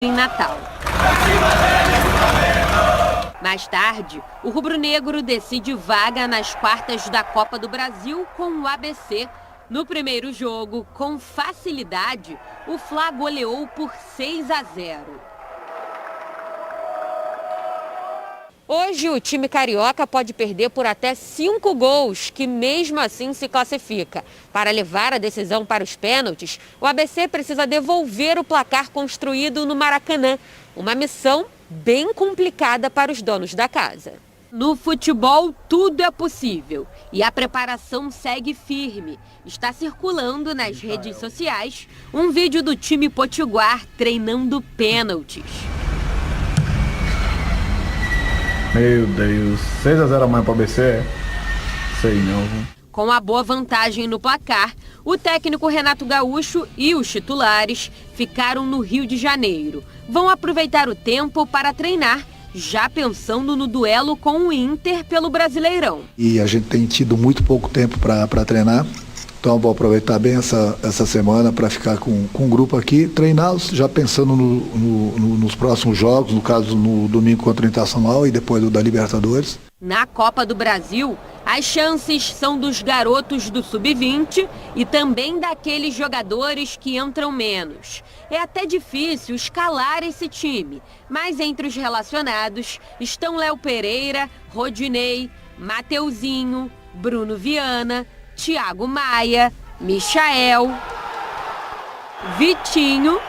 em Natal. Mais tarde, o rubro-negro decide vaga nas quartas da Copa do Brasil com o ABC. No primeiro jogo, com facilidade, o Fla goleou por 6-0. Hoje, o time carioca pode perder por até 5 gols, que mesmo assim se classifica. Para levar a decisão para os pênaltis, o ABC precisa devolver o placar construído no Maracanã. Uma missão bem complicada para os donos da casa. No futebol, tudo é possível e a preparação segue firme. Está circulando nas redes sociais um vídeo do time potiguar treinando pênaltis. Meu Deus, 6-0 a mais para o ABC? Sei não. Com a boa vantagem no placar, o técnico Renato Gaúcho e os titulares ficaram no Rio de Janeiro. Vão aproveitar o tempo para treinar, já pensando no duelo com o Inter pelo Brasileirão. E a gente tem tido muito pouco tempo para treinar, então vou aproveitar bem essa semana para ficar com um grupo aqui, treiná-los, já pensando nos próximos jogos, no caso no domingo contra o Internacional e depois o da Libertadores. Na Copa do Brasil, as chances são dos garotos do Sub-20 e também daqueles jogadores que entram menos. É até difícil escalar esse time, mas entre os relacionados estão Léo Pereira, Rodinei, Mateuzinho, Bruno Viana, Thiago Maia, Michael, Vitinho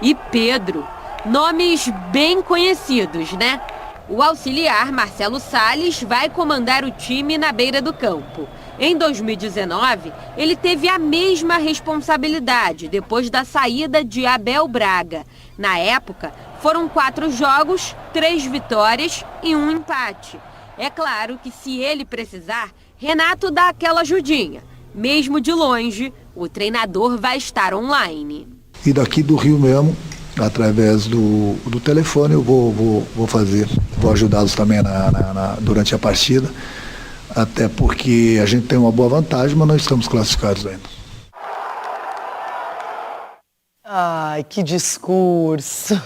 e Pedro. Nomes bem conhecidos, né? O auxiliar Marcelo Salles vai comandar o time na beira do campo. Em 2019, ele teve a mesma responsabilidade depois da saída de Abel Braga. Na época, foram 4 jogos, 3 vitórias e 1 empate. É claro que se ele precisar, Renato dá aquela ajudinha. Mesmo de longe, o treinador vai estar online. E daqui do Rio mesmo, através do telefone, eu vou ajudá-los também durante a partida, até porque a gente tem uma boa vantagem, mas não estamos classificados ainda. Ai, que discurso.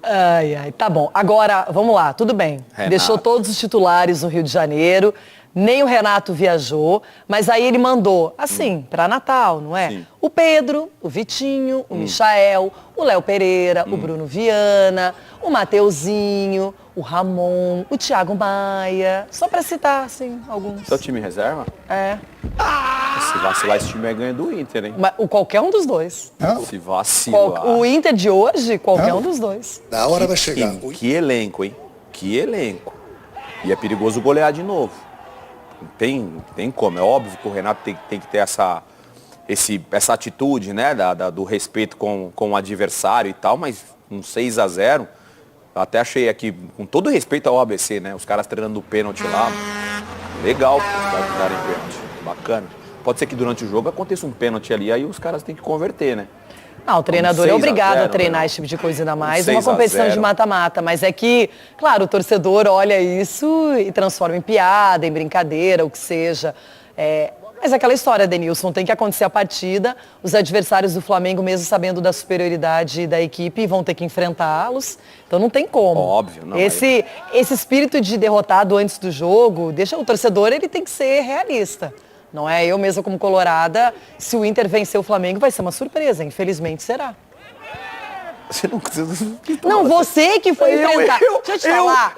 Ai, tá bom. Agora, vamos lá, tudo bem. Renato. Deixou todos os titulares no Rio de Janeiro, nem o Renato viajou, mas aí ele mandou, assim, para Natal, não é? Sim. O Pedro, o Vitinho, o Michael, o Léo Pereira, o Bruno Viana, o Mateuzinho, o Ramon, o Thiago Maia, só para citar, assim, alguns. Seu time reserva? É. Se vacilar, esse time ganha do Inter, hein? Mas, qualquer um dos dois. Se vacilar. O Inter de hoje, qualquer um dos dois. Da hora vai chegar. Que elenco, hein? Que elenco. E é perigoso golear de novo. Tem como. É óbvio que o Renato tem que ter essa atitude, né? Do respeito com o adversário e tal, mas um 6-0, eu até achei aqui, com todo respeito ao ABC, né? Os caras treinando o pênalti lá. Legal, os caras darem pênalti. Bacana. Pode ser que durante o jogo aconteça um pênalti ali, aí os caras têm que converter, né? Não, o treinador é 6-0, obrigado a treinar né? esse tipo de coisa ainda mais, 6-0. uma competição de mata-mata, mas é que, claro, o torcedor olha isso e transforma em piada, em brincadeira, o que seja. Mas aquela história, Denilson, tem que acontecer a partida, os adversários do Flamengo, mesmo sabendo da superioridade da equipe, vão ter que enfrentá-los, então não tem como. Óbvio, não. Esse espírito de derrotado antes do jogo, deixa o torcedor, ele tem que ser realista. Não é? Eu mesma como colorada, se o Inter vencer o Flamengo, vai ser uma surpresa. Infelizmente será. Não, você que foi enfrentar. Deixa eu te falar.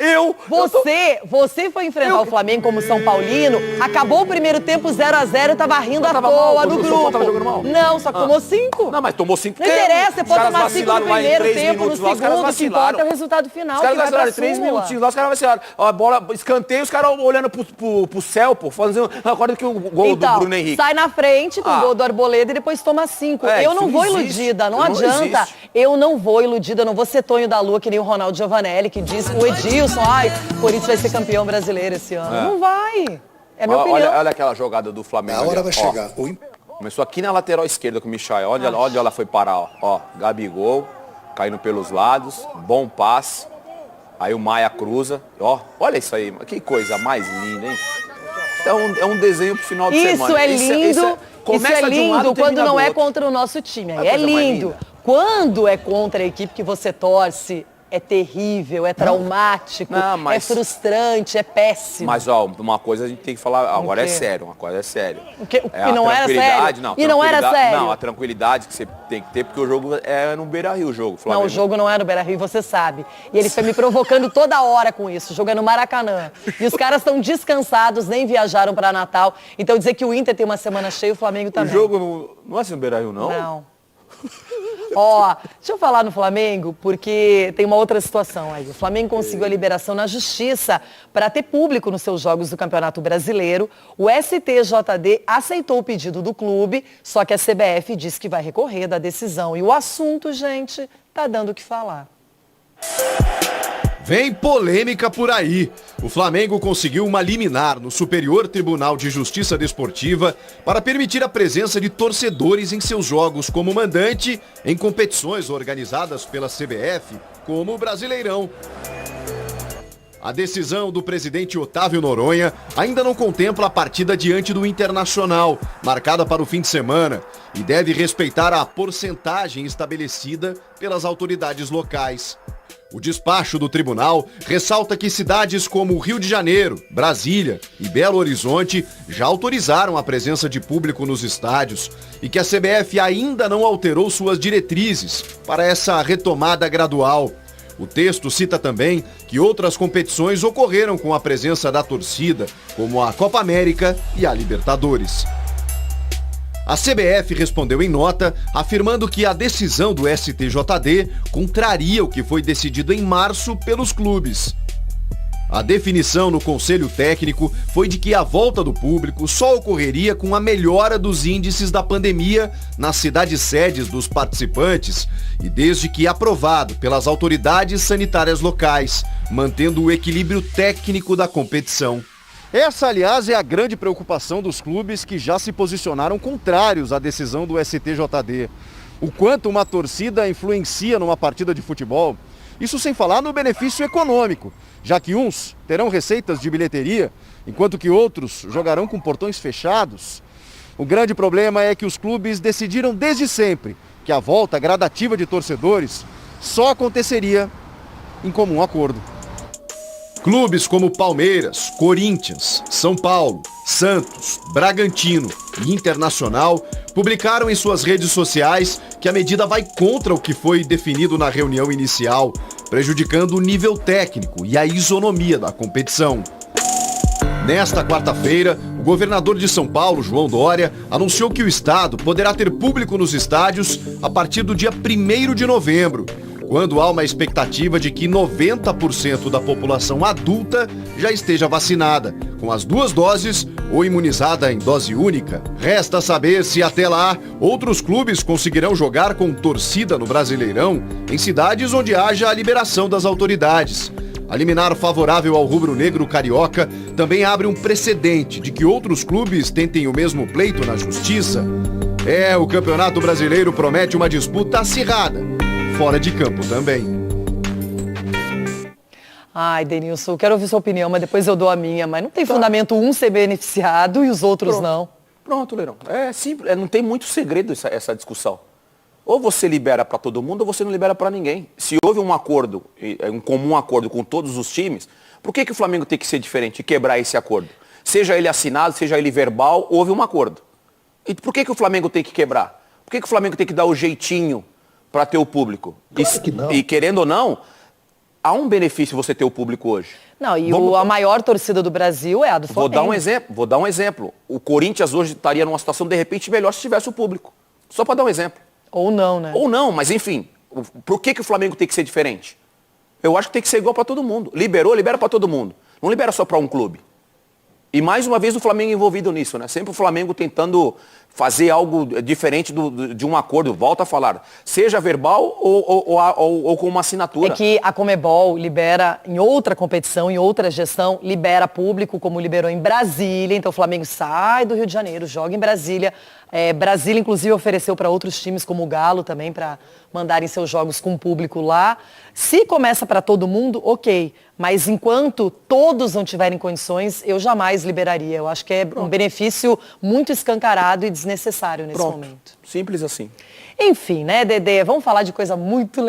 Você foi enfrentar o Flamengo como São Paulino, acabou o primeiro tempo 0-0 e tava rindo à toa no grupo. Tava jogando mal? Não, só que tomou 5. Não, mas tomou 5. Não interessa, você pode tomar 5 no primeiro tempo, no segundo, o que importa é o resultado final. Os caras vacilaram 3 minutinhos lá, os caras vacilaram. A bola, escanteio, os caras olhando pro céu, pô, fazendo. Acorda que o gol do Bruno Henrique. Sai na frente com o gol do Arboleda e depois toma 5. Eu não vou iludida, não adianta. Eu não vou iludida, não vou ser Tonho da Lua, que nem o Ronaldo Giovanelli, que diz o Edilson, o Corinthians vai ser campeão brasileiro esse ano. Não vai. É minha opinião. Olha aquela jogada do Flamengo. Da hora vai chegar. Começou aqui na lateral esquerda com o Michael. Olha ela foi parar, ó. Gabigol, caindo pelos lados, bom passe. Aí o Maia cruza. Olha isso aí, que coisa mais linda, hein? é um desenho pro final de Isso semana. é lindo, isso é lindo quando não é contra o nosso time. Aí é lindo. Quando é contra a equipe que você torce, é terrível, é traumático, é frustrante, é péssimo. Mas, ó, uma coisa a gente tem que falar, agora é sério, uma coisa é sério. E não era sério? Não, e não era sério? Não, a tranquilidade que você tem que ter, porque o jogo é no Beira-Rio, o jogo. Flamengo. Não, o jogo não é no Beira-Rio, você sabe. E ele foi me provocando toda hora com isso, jogando no Maracanã. E os caras estão descansados, nem viajaram para Natal. Então dizer que o Inter tem uma semana cheia, o Flamengo também. O jogo não é assim no Beira-Rio, não? Não. Ó, deixa eu falar no Flamengo, porque tem uma outra situação aí. O Flamengo conseguiu a liberação na justiça para ter público nos seus jogos do Campeonato Brasileiro. O STJD aceitou o pedido do clube, só que a CBF disse que vai recorrer da decisão. E o assunto, gente, tá dando o que falar. Vem polêmica por aí. O Flamengo conseguiu uma liminar no Superior Tribunal de Justiça Desportiva para permitir a presença de torcedores em seus jogos como mandante em competições organizadas pela CBF, como o Brasileirão. A decisão do presidente Otávio Noronha ainda não contempla a partida diante do Internacional, marcada para o fim de semana, e deve respeitar a porcentagem estabelecida pelas autoridades locais. O despacho do tribunal ressalta que cidades como Rio de Janeiro, Brasília e Belo Horizonte já autorizaram a presença de público nos estádios e que a CBF ainda não alterou suas diretrizes para essa retomada gradual. O texto cita também que outras competições ocorreram com a presença da torcida, como a Copa América e a Libertadores. A CBF respondeu em nota, afirmando que a decisão do STJD contraria o que foi decidido em março pelos clubes. A definição no Conselho Técnico foi de que a volta do público só ocorreria com a melhora dos índices da pandemia nas cidades sedes dos participantes e desde que aprovado pelas autoridades sanitárias locais, mantendo o equilíbrio técnico da competição. Essa, aliás, é a grande preocupação dos clubes que já se posicionaram contrários à decisão do STJD. O quanto uma torcida influencia numa partida de futebol, isso sem falar no benefício econômico, já que uns terão receitas de bilheteria, enquanto que outros jogarão com portões fechados. O grande problema é que os clubes decidiram desde sempre que a volta gradativa de torcedores só aconteceria em comum acordo. Clubes como Palmeiras, Corinthians, São Paulo, Santos, Bragantino e Internacional publicaram em suas redes sociais que a medida vai contra o que foi definido na reunião inicial, prejudicando o nível técnico e a isonomia da competição. Nesta quarta-feira, o governador de São Paulo, João Dória, anunciou que o estado poderá ter público nos estádios a partir do dia 1º de novembro, quando há uma expectativa de que 90% da população adulta já esteja vacinada, com as 2 doses ou imunizada em dose única. Resta saber se até lá outros clubes conseguirão jogar com torcida no Brasileirão em cidades onde haja a liberação das autoridades. A liminar favorável ao rubro-negro carioca também abre um precedente de que outros clubes tentem o mesmo pleito na justiça. O Campeonato Brasileiro promete uma disputa acirrada, fora de campo também. Ai, Denilson, eu quero ouvir sua opinião, mas depois eu dou a minha. Mas não tem fundamento um ser beneficiado e os outros não. Pronto, Leirão. É simples, não tem muito segredo essa discussão. Ou você libera para todo mundo ou você não libera para ninguém. Se houve um acordo, um comum acordo com todos os times, por que o Flamengo tem que ser diferente e quebrar esse acordo? Seja ele assinado, seja ele verbal, houve um acordo. E por que o Flamengo tem que quebrar? Por que o Flamengo tem que dar o jeitinho para ter o público? Claro que não. E querendo ou não, há um benefício você ter o público hoje. Não, e a maior torcida do Brasil é a do Flamengo. Vou dar um exemplo. O Corinthians hoje estaria numa situação de repente melhor se tivesse o público. Só para dar um exemplo. Ou não, né? Ou não, mas enfim, por que o Flamengo tem que ser diferente? Eu acho que tem que ser igual para todo mundo. Liberou, libera para todo mundo. Não libera só para um clube. E mais uma vez o Flamengo envolvido nisso, né? Sempre o Flamengo tentando fazer algo diferente de um acordo. Volto a falar, seja verbal ou com uma assinatura. É que a Conmebol libera em outra competição, em outra gestão, libera público, como liberou em Brasília. Então o Flamengo sai do Rio de Janeiro, joga em Brasília. Brasília, inclusive, ofereceu para outros times, como o Galo também, para mandarem seus jogos com público lá. Se começa para todo mundo, ok. Mas enquanto todos não tiverem condições, eu jamais liberaria. Eu acho que é um benefício muito escancarado e desnecessário nesse momento. Simples assim. Enfim, né, Dedê? Vamos falar de coisa muito legal.